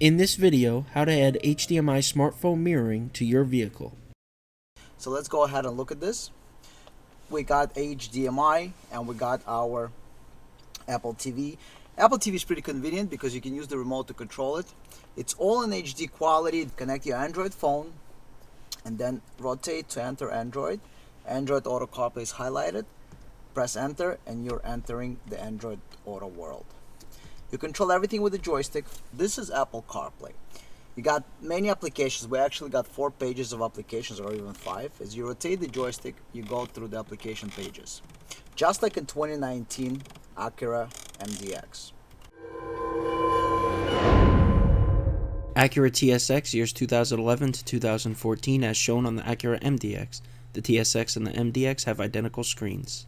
In this video, how to add HDMI smartphone mirroring to your vehicle. So let's go ahead and look at this. We got HDMI and we got our Apple TV. Apple TV is pretty convenient because you can use the remote to control it. It's all in HD quality. Connect your Android phone and then rotate to enter Android. Android Auto CarPlay is highlighted. Press enter and you're entering the Android Auto world. You control everything with the joystick. This is Apple CarPlay. You got many applications. We actually got 4 pages of applications, or even 5. As you rotate the joystick, you go through the application pages. Just like in 2019 Acura MDX. Acura TSX years 2011 to 2014 as shown on the Acura MDX. The TSX and the MDX have identical screens.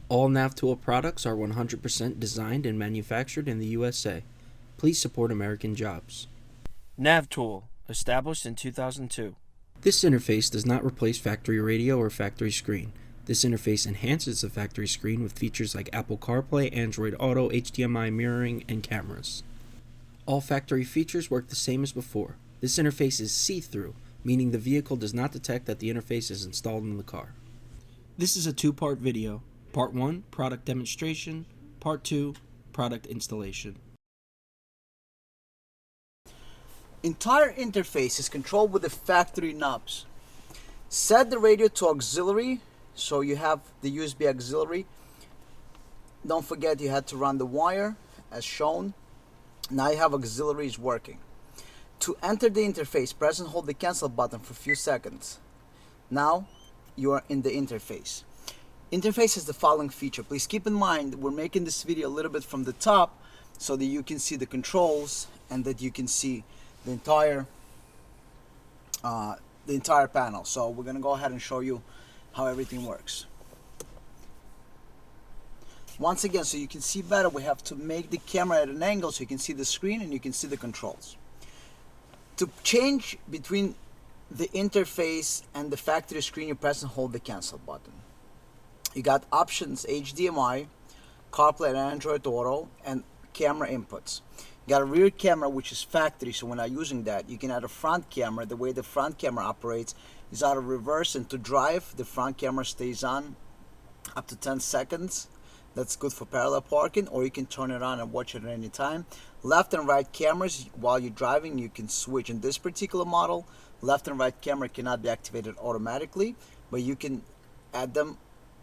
All NavTool products are 100% designed and manufactured in the USA. Please support American jobs. NavTool, established in 2002. This interface does not replace factory radio or factory screen. This interface enhances the factory screen with features like Apple CarPlay, Android Auto, HDMI mirroring, and cameras. All factory features work the same as before. This interface is see-through, meaning the vehicle does not detect that the interface is installed in the car. This is a 2-part video. Part 1, product demonstration. Part 2, product installation. Entire interface is controlled with the factory knobs. Set the radio to auxiliary, so you have the USB auxiliary. Don't forget you had to run the wire as shown. Now you have auxiliaries working. To enter the interface, press and hold the cancel button for a few seconds. Now you are in the interface. Interface has the following feature. Please keep in mind we're making this video a little bit from the top so that you can see the controls and that you can see the entire panel. So we're gonna go ahead and show you how everything works. Once again, so you can see better, we have to make the camera at an angle so you can see the screen and you can see the controls. To change between the interface and the factory screen, you press and hold the cancel button. You got options HDMI, CarPlay and Android Auto, and camera inputs. You got a rear camera which is factory, so when I'm using that, you can add a front camera. The way the front camera operates is out of reverse, and to drive, the front camera stays on up to 10 seconds. That's good for parallel parking, or you can turn it on and watch it at any time. Left and right cameras, while you're driving, you can switch. In this particular model, left and right camera cannot be activated automatically, but you can add them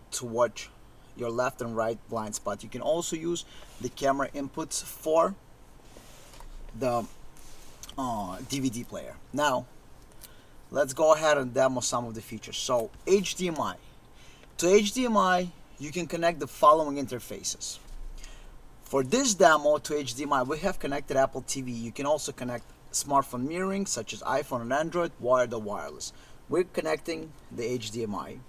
to watch your left and right blind spot. You can also use the camera inputs for the DVD player. Now, let's go ahead and demo some of the features. So, HDMI. To HDMI, you can connect the following interfaces. For this demo to HDMI, we have connected Apple TV. You can also connect smartphone mirroring, such as iPhone and Android, wired or wireless. We're connecting the HDMI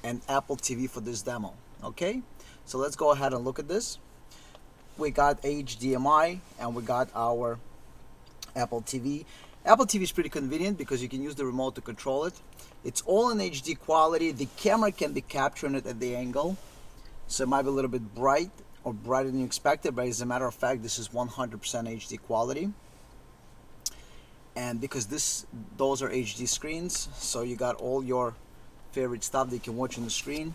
and Apple TV for this demo. Okay, so let's go ahead and look at this. We got HDMI and we got our Apple TV. Apple TV is pretty convenient because you can use the remote to control it. It's all in HD quality. The camera can be capturing it at the angle, so it might be a little bit bright or brighter than you expected, but as a matter of fact, this is 100% HD quality. And because those are HD screens, so you got all your favorite stuff that you can watch on the screen,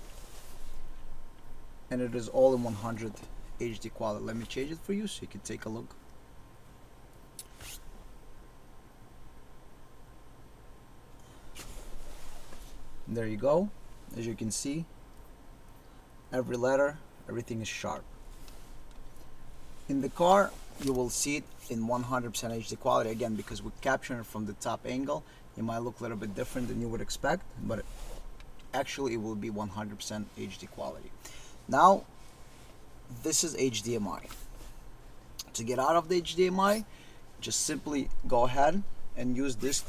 and it is all in 100 HD quality. Let me change it for you so you can take a look. There you go. As you can see, every letter, everything is sharp. In the car, you will see it in 100% HD quality. Again, because we're capturing it from the top angle, it might look a little bit different than you would expect, but actually it will be 100% HD quality. Now, this is HDMI. To get out of the HDMI, just simply go ahead and use this,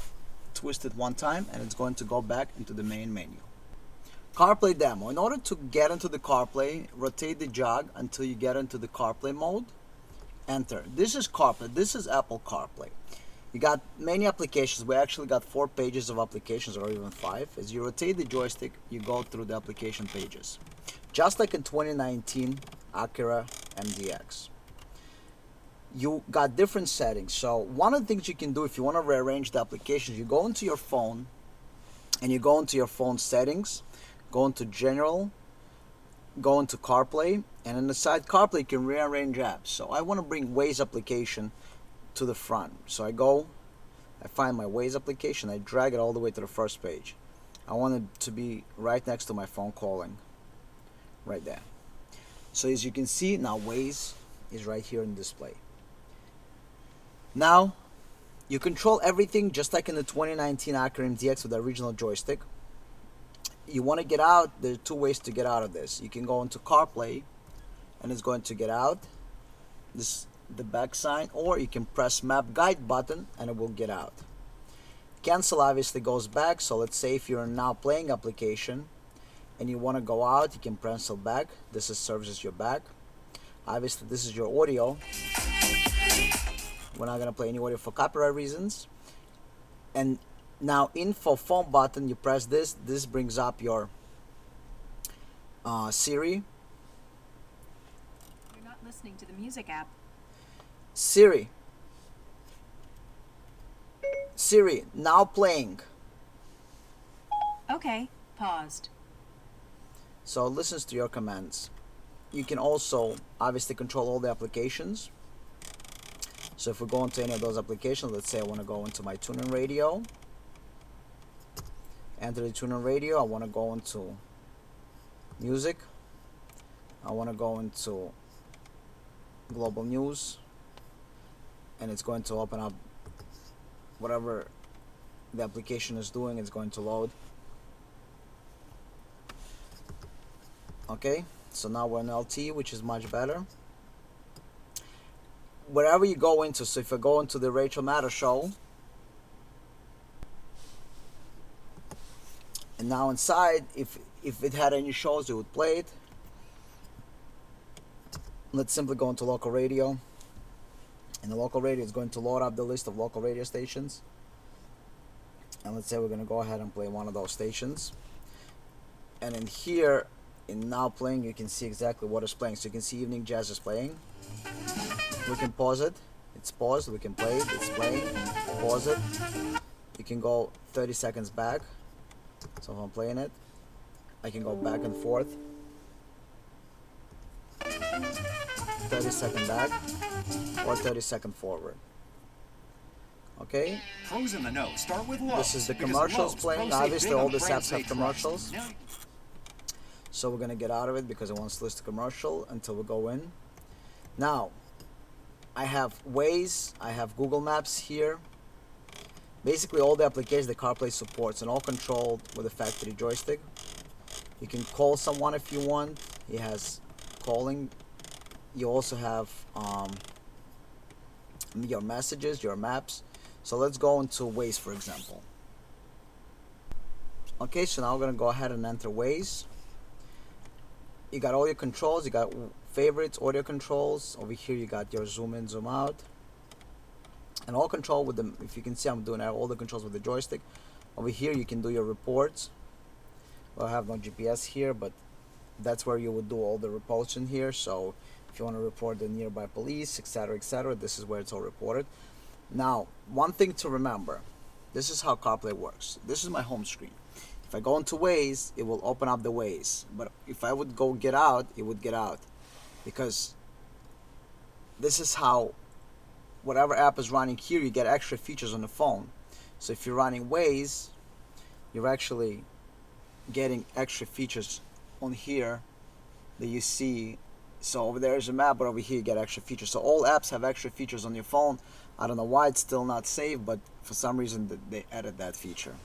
twist it one time, and it's going to go back into the main menu. CarPlay demo. In order to get into the CarPlay, rotate the jog until you get into the CarPlay mode. Enter. This is CarPlay. This is Apple CarPlay. You got many applications. We actually got 4 pages of applications, or even 5. As you rotate the joystick, you go through the application pages. Just like in 2019 Acura MDX. you got different settings. So one of the things you can do if you want to rearrange the applications, you go into your phone and you go into your phone settings, go into general, go into CarPlay, and on the side CarPlay you can rearrange apps. So I want to bring Waze application to the front. So I find my Waze application, I drag it all the way to the first page. I want it to be right next to my phone calling, right there. So as you can see, now Waze is right here in display. Now you control everything just like in the 2019 Acura MDX with the original joystick. You want to get out, there are two ways to get out of this. You can go into CarPlay and it's going to get out, this the back sign, or you can press map guide button and it will get out. Cancel obviously goes back, so let's say if you're now playing application and you want to go out, you can cancel back. This serves as your back. Obviously this is your audio. We're not going to play any audio for copyright reasons. And now info phone button, you press this brings up your Siri. You're not listening to the music app. Siri, now playing. Okay, paused. So it listens to your commands. You can also obviously control all the applications. So if we go into any of those applications, let's say I want to go into my tuning radio. Enter the tuning radio. I want to go into music. I want to go into global news. And it's going to open up whatever the application is doing. It's going to load. Okay, so now we're in LT, which is much better. Wherever you go into, so if I go into the Rachel Maddow show, and now inside, if it had any shows, it would play it. Let's simply go into local radio. And the local radio is going to load up the list of local radio stations. And let's say we're going to go ahead and play one of those stations. And in here, in now playing, you can see exactly what is playing. So you can see evening jazz is playing. We can pause it. It's paused. We can play it. It's playing. Pause it. You can go 30 seconds back. So if I'm playing it, I can go back and forth. 30-second back or 30-second forward. Okay. Pros in the know. Start with Lowe's. This is the because commercials Lowe's, playing. pros save Obviously, big all on the brands apps they have trust. commercials. Now- So we're gonna get out of it because it wants to list a commercial until we go in. Now, I have Waze, I have Google Maps here. Basically, all the applications that CarPlay supports, and all controlled with a factory joystick. You can call someone if you want. It has calling. You also have your messages, your maps. So let's go into Waze, for example. Okay, so now we're gonna go ahead and enter Waze. You got all your controls. You got favorites, audio controls. Over here you got your zoom in, zoom out, and all control with them. If you can see, I'm doing all the controls with the joystick. Over here you can do your reports. Well, I have no GPS here, but that's where you would do all the reports in here. So if you want to report the nearby police, etc., this is where it's all reported. Now, one thing to remember, this is how CarPlay works. This is my home screen. If I go into Waze, it will open up the Waze. But if I would go get out, it would get out. Because this is how whatever app is running here, you get extra features on the phone. So if you're running Waze, you're actually getting extra features on here that you see. So over there is a map, but over here you get extra features. So all apps have extra features on your phone. I don't know why it's still not saved, but for some reason they added that feature.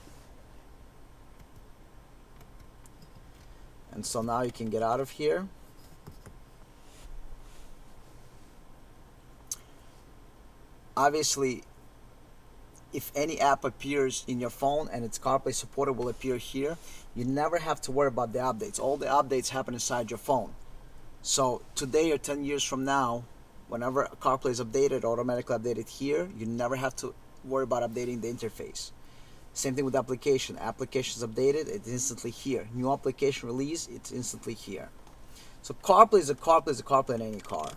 And so now you can get out of here. Obviously, if any app appears in your phone and it's CarPlay supported, will appear here. You never have to worry about the updates. All the updates happen inside your phone. So today or 10 years from now, whenever CarPlay is updated, automatically updated here, you never have to worry about updating the interface. Same thing with application. Application is updated, it's instantly here. New application release, it's instantly here. So CarPlay is a CarPlay in any car.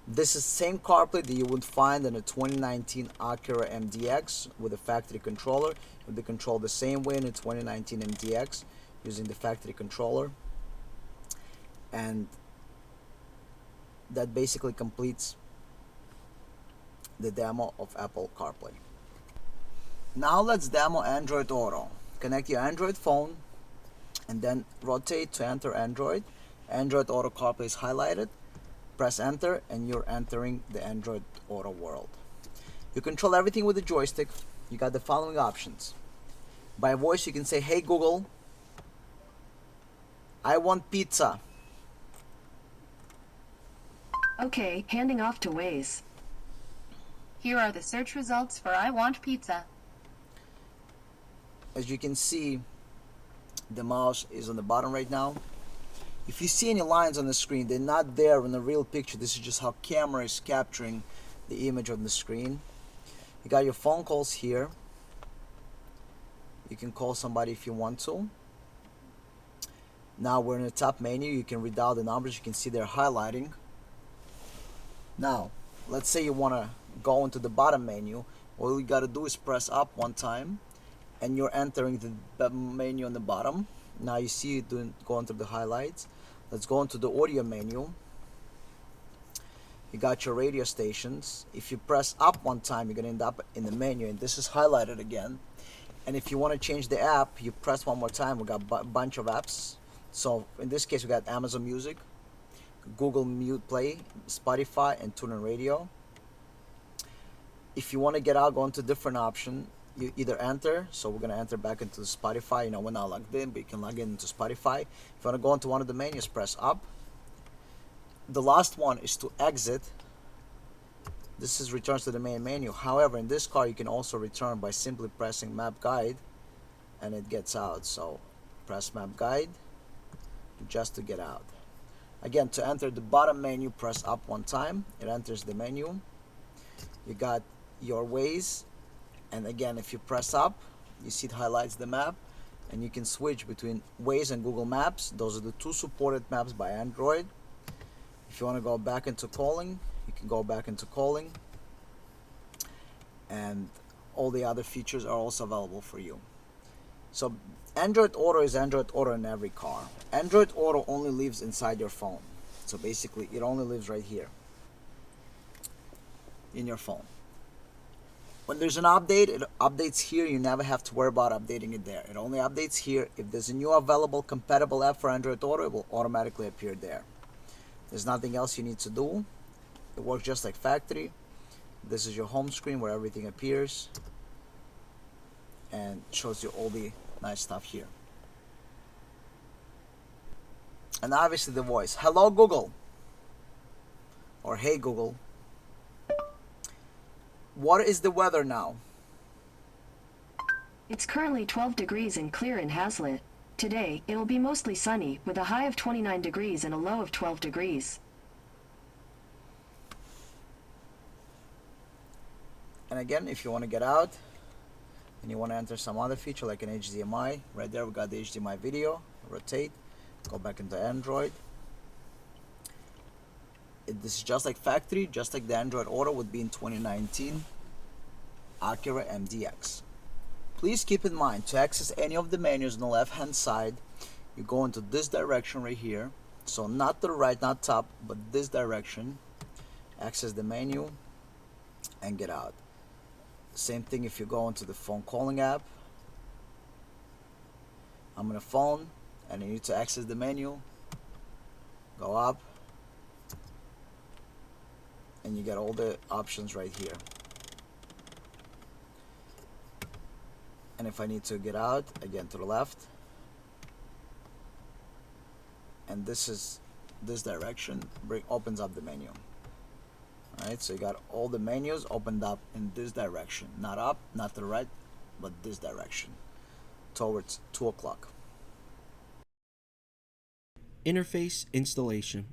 This is same CarPlay that you would find in a 2019 Acura MDX with a factory controller. It would be controlled the same way in a 2019 MDX using the factory controller. And that basically completes the demo of Apple CarPlay. Now let's demo Android Auto. Connect your Android phone and then rotate to enter Android. Android Auto CarPlay is highlighted. Press enter and you're entering the Android Auto world. You control everything with the joystick. You got the following options. By voice you can say, "Hey Google, I want pizza." Okay, handing off to Waze. Here are the search results for I want pizza. As you can see, the mouse is on the bottom right now. If you see any lines on the screen, they're not there in the real picture. This is just how camera is capturing the image on the screen. You got your phone calls here. You can call somebody if you want to. Now we're in the top menu. You can read out the numbers. You can see they're highlighting. Now, let's say you want to go into the bottom menu. All you got to do is press up one time and you're entering the menu on the bottom. Now you see it go into the highlights. Let's go into the audio menu. You got your radio stations. If you press up one time, you're going to end up in the menu, and this is highlighted again. And if you want to change the app, you press one more time. We got a bunch of apps. So in this case, we got Amazon Music, Google Mute Play, Spotify, and TuneIn Radio. If you want to get out, go into different option. You either enter, so we're going to enter back into Spotify. You know, we're not logged in, but you can log in into Spotify. If you want to go into one of the menus, press up. The last one is to exit. This is returns to the main menu. However, in this car, you can also return by simply pressing Map Guide, and it gets out. So press Map Guide just to get out. Again, to enter the bottom menu, press up one time. It enters the menu. You got your Waze. And again, if you press up, you see it highlights the map, and you can switch between Waze and Google Maps. Those are the two supported maps by Android. If you want to go back into calling, you can go back into calling, and all the other features are also available for you. So Android Auto is Android Auto in every car. Android Auto only lives inside your phone. So basically, it only lives right here in your phone. When there's an update, it updates here. You never have to worry about updating it there. It only updates here. If there's a new available compatible app for Android Auto, it will automatically appear there. There's nothing else you need to do. It works just like factory. This is your home screen where everything appears and shows you all the nice stuff here. And obviously the voice. "Hello Google," or "Hey Google, what is the weather now?" It's currently 12 degrees and clear in Hazlet. Today, it will be mostly sunny, with a high of 29 degrees and a low of 12 degrees. And again, if you want to get out and you want to enter some other feature like an HDMI, right there we got the HDMI video. Rotate, go back into Android. This is just like factory, just like the Android Auto would be in 2019 Acura MDX. Please keep in mind, to access any of the menus on the left hand side, you go into this direction right here. So not to the right, not top, but this direction. Access the menu and get out. Same thing if you go into the phone calling app. I'm on a phone and you need to access the menu. Go up and you get all the options right here. And if I need to get out, again to the left, and this is this direction, opens up the menu. Alright, so you got all the menus opened up in this direction, not up, not to the right, but this direction towards 2 o'clock. Interface installation.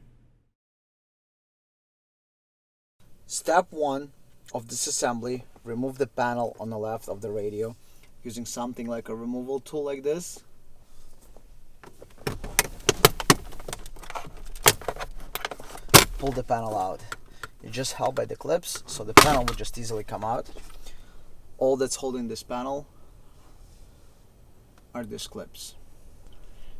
Step 1 of disassembly, remove the panel on the left of the radio using something like a removal tool like this. Pull the panel out. It's just held by the clips, so the panel will just easily come out. All that's holding this panel are these clips.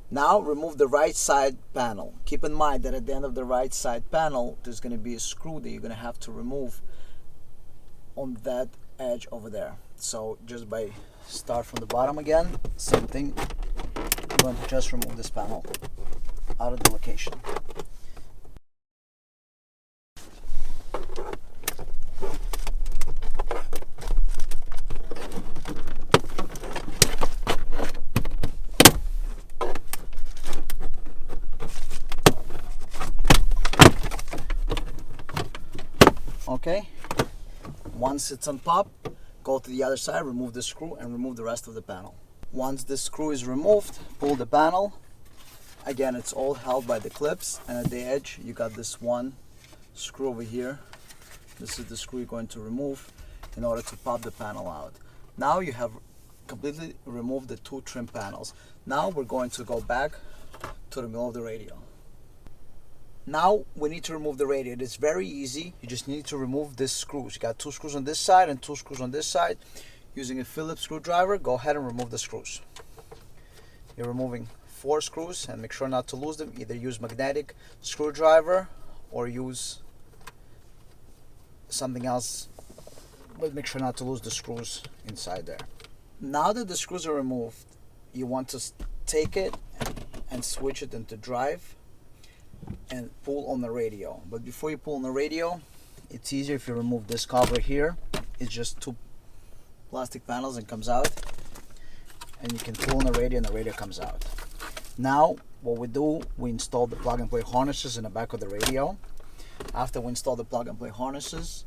Now remove the right side panel. Keep in mind that at the end of the right side panel, there's going to be a screw that you're going to have to remove on that edge over there. So just by start from the bottom again, same thing. I'm going to just remove this panel out of the location. Okay, once it's on top, go to the other side, remove the screw and remove the rest of the panel. Once the screw is removed, pull the panel. Again, it's all held by the clips, and at the edge you got this one screw over here. This is the screw you're going to remove in order to pop the panel out. Now you have completely removed the two trim panels. Now we're going to go back to the middle of the radio. Now we need to remove the radio. It's very easy. You just need to remove these screws. You got two screws on this side and two screws on this side. Using a Phillips screwdriver, go ahead and remove the screws. You're removing 4 screws, and make sure not to lose them. Either use magnetic screwdriver or use something else, but make sure not to lose the screws inside there. Now that the screws are removed, you want to take it and switch it into drive and pull on the radio. But before you pull on the radio, it's easier if you remove this cover here. It's just 2 plastic panels and comes out, and you can pull on the radio and the radio comes out. Now what we do, we install the plug and play harnesses in the back of the radio. After we install the plug and play harnesses,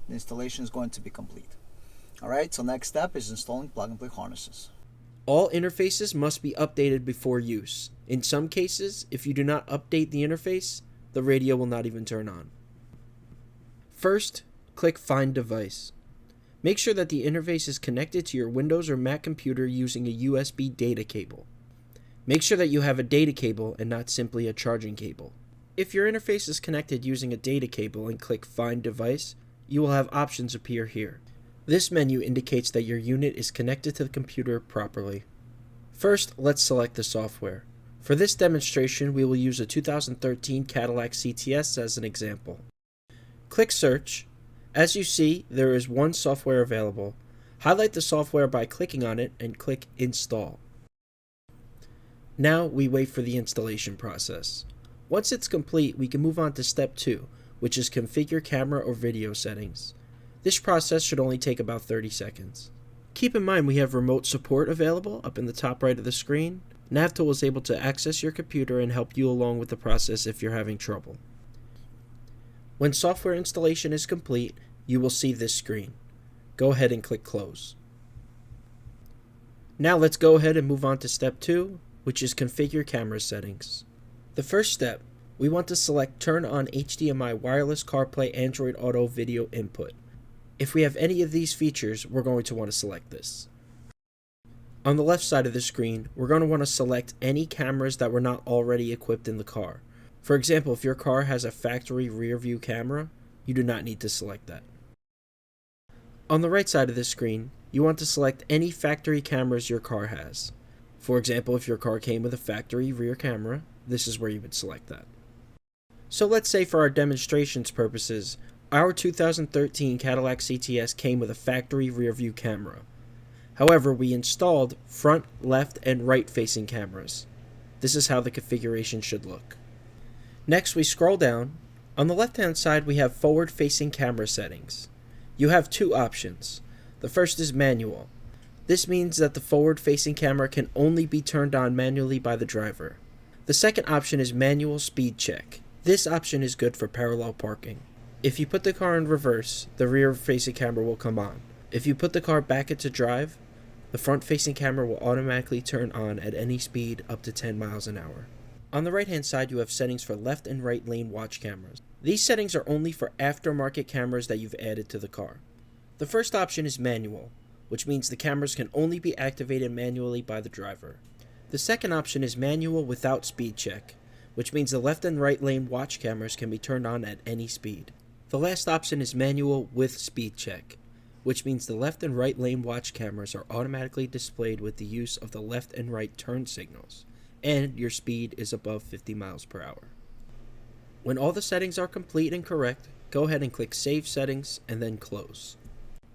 the installation is going to be complete. Alright, so next step is installing plug and play harnesses. All interfaces must be updated before use. In some cases, if you do not update the interface, the radio will not even turn on. First, click Find Device. Make sure that the interface is connected to your Windows or Mac computer using a USB data cable. Make sure that you have a data cable and not simply a charging cable. If your interface is connected using a data cable and click Find Device, you will have options appear here. This menu indicates that your unit is connected to the computer properly. First, let's select the software. For this demonstration, we will use a 2013 Cadillac CTS as an example. Click Search. As you see, there is one software available. Highlight the software by clicking on it and click Install. Now we wait for the installation process. Once it's complete, we can move on to step 2, which is configure camera or video settings. This process should only take about 30 seconds. Keep in mind we have remote support available up in the top right of the screen. NavTool is able to access your computer and help you along with the process if you're having trouble. When software installation is complete, you will see this screen. Go ahead and click Close. Now let's go ahead and move on to step 2, which is configure camera settings. The first step, we want to select Turn on HDMI wireless CarPlay Android Auto video input. If we have any of these features, we're going to want to select this. On the left side of the screen, we're going to want to select any cameras that were not already equipped in the car. For example, if your car has a factory rear view camera, you do not need to select that. On the right side of the screen, you want to select any factory cameras your car has. For example, if your car came with a factory rear camera, this is where you would select that. So let's say for our demonstration's purposes, our 2013 Cadillac CTS came with a factory rear view camera. However, we installed front, left, and right facing cameras. This is how the configuration should look. Next, we scroll down. On the left hand side, we have forward facing camera settings. You have 2 options. The first is manual. This means that the forward facing camera can only be turned on manually by the driver. The second option is manual speed check. This option is good for parallel parking. If you put the car in reverse, the rear-facing camera will come on. If you put the car back into drive, the front-facing camera will automatically turn on at any speed up to 10 miles an hour. On the right-hand side, you have settings for left and right lane watch cameras. These settings are only for aftermarket cameras that you've added to the car. The first option is manual, which means the cameras can only be activated manually by the driver. The second option is manual without speed check, which means the left and right lane watch cameras can be turned on at any speed. The last option is manual with speed check, which means the left and right lane watch cameras are automatically displayed with the use of the left and right turn signals, and your speed is above 50 miles per hour. When all the settings are complete and correct, go ahead and click Save Settings and then Close.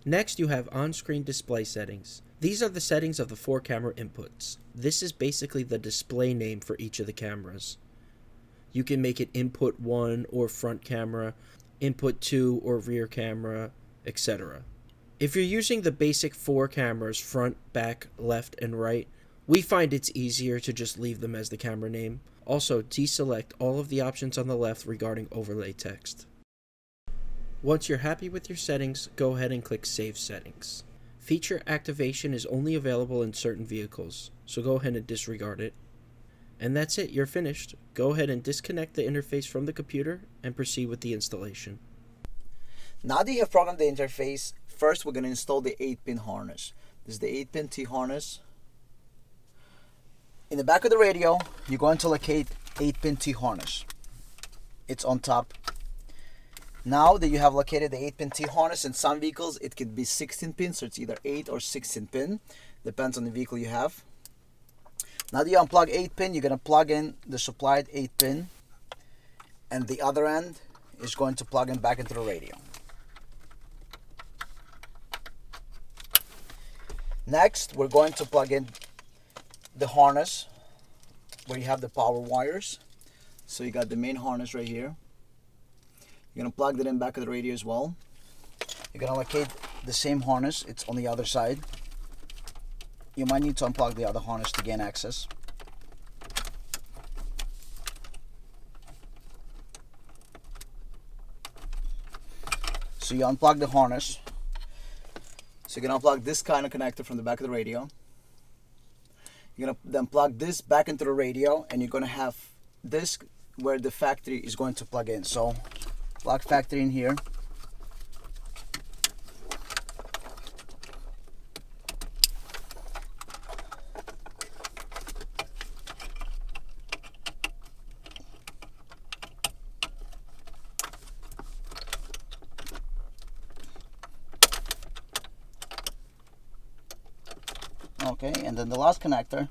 Next, you have on-screen display settings. These are the settings of the 4 camera inputs. This is basically the display name for each of the cameras. You can make it input 1 or front camera, input 2 or rear camera, etc. If you're using the basic 4 cameras, front, back, left, and right, we find it's easier to just leave them as the camera name. Also, deselect all of the options on the left regarding overlay text. Once you're happy with your settings, go ahead and click Save Settings. Feature activation is only available in certain vehicles, so go ahead and disregard it. And that's it, you're finished. Go ahead and disconnect the interface from the computer and proceed with the installation. Now that you have programmed the interface, first we're going to install the 8-pin harness. This is the 8-pin T harness. In the back of the radio, you're going to locate 8-pin T harness. It's on top. Now that you have located the 8-pin T harness, in some vehicles it could be 16 pin, so it's either 8 or 16 pin. Depends on the vehicle you have. Now that you unplug 8-pin, you're going to plug in the supplied 8-pin, and the other end is going to plug in back into the radio. Next, we're going to plug in the harness where you have the power wires. So you got the main harness right here. You're going to plug that in back of the radio as well. You're going to locate the same harness. It's on the other side. You might need to unplug the other harness to gain access. So you unplug the harness. So you're going to unplug this kind of connector from the back of the radio. You're going to then plug this back into the radio, and you're going to have this where the factory is going to plug in. So plug factory in here. Okay, and then the last connector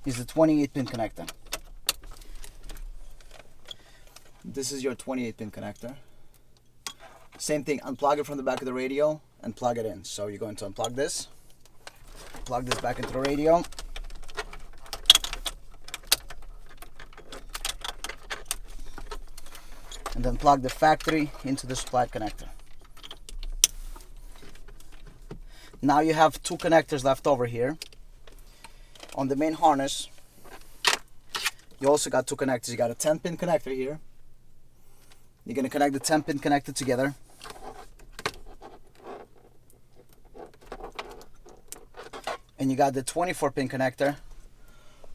is the 28-pin connector. This is your 28-pin connector. Same thing, unplug it from the back of the radio and plug it in. So you're going to unplug this, plug this back into the radio. And then plug the factory into the supplied connector. Now you have 2 connectors left over here. On the main harness, you also got 2 connectors. You got a 10-pin connector here. You're going to connect the 10-pin connector together. And you got the 24-pin connector,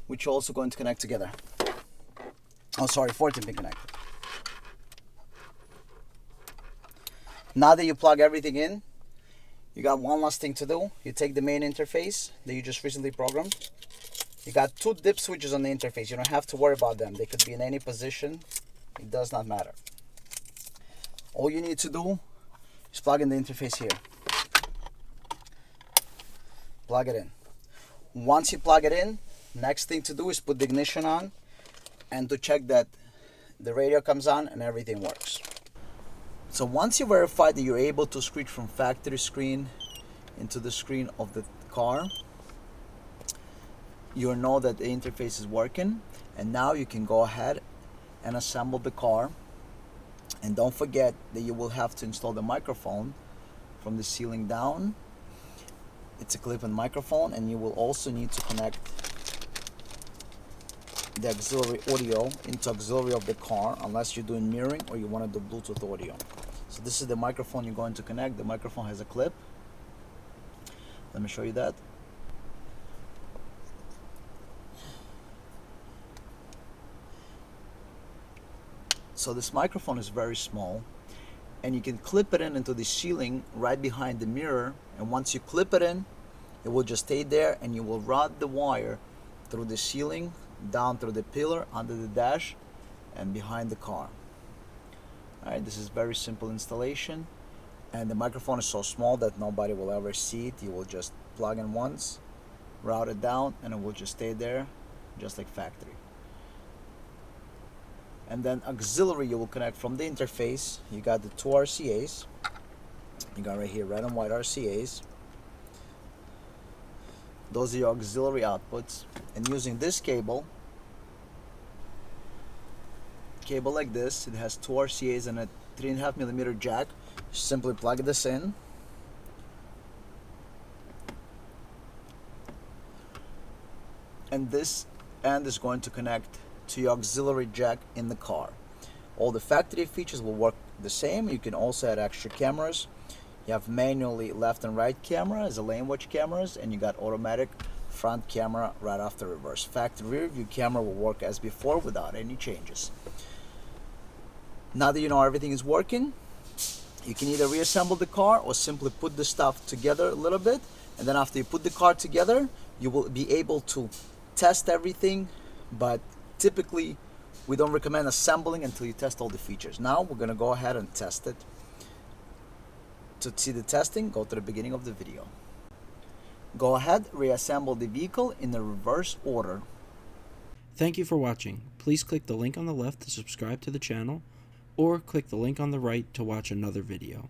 which you're also going to connect together. Oh, sorry, 14-pin connector. Now that you plug everything in, you got one last thing to do. You take the main interface that you just recently programmed. You got 2 dip switches on the interface. You don't have to worry about them. They could be in any position. It does not matter. All you need to do is plug in the interface here. Plug it in. Once you plug it in, next thing to do is put the ignition on and to check that the radio comes on and everything works. So once you verify that you're able to switch from factory screen into the screen of the car, you'll know that the interface is working, and now you can go ahead and assemble the car. And don't forget that you will have to install the microphone from the ceiling down. It's a clip-in microphone, and you will also need to connect the auxiliary audio into auxiliary of the car, unless you're doing mirroring or you want to do Bluetooth audio. So this is the microphone you're going to connect. The microphone has a clip. Let me show you that. So this microphone is very small, and you can clip it in into the ceiling right behind the mirror, and once you clip it in, it will just stay there, and you will run the wire through the ceiling down through the pillar, under the dash, and behind the car. Alright, this is very simple installation, and the microphone is so small that nobody will ever see it. You will just plug in once, route it down, and it will just stay there just like factory. And then auxiliary you will connect from the interface. You got the two RCAs. You got right here red and white RCAs. Those are your auxiliary outputs. And using this cable like this, it has two RCAs and a 3.5mm jack. Simply plug this in. And this end is going to connect to your auxiliary jack in the car. All the factory features will work the same. You can also add extra cameras. You have manually left and right camera as a lane watch cameras, and you got automatic front camera right after reverse. Factory rear view camera will work as before without any changes. Now that you know everything is working, you can either reassemble the car or simply put the stuff together a little bit, and then after you put the car together, you will be able to test everything, but typically we don't recommend assembling until you test all the features. Now we're going to go ahead and test it. To see the testing, go to the beginning of the video. Go ahead, reassemble the vehicle in the reverse order. Thank you for watching. Please click the link on the left to subscribe to the channel, or click the link on the right to watch another video.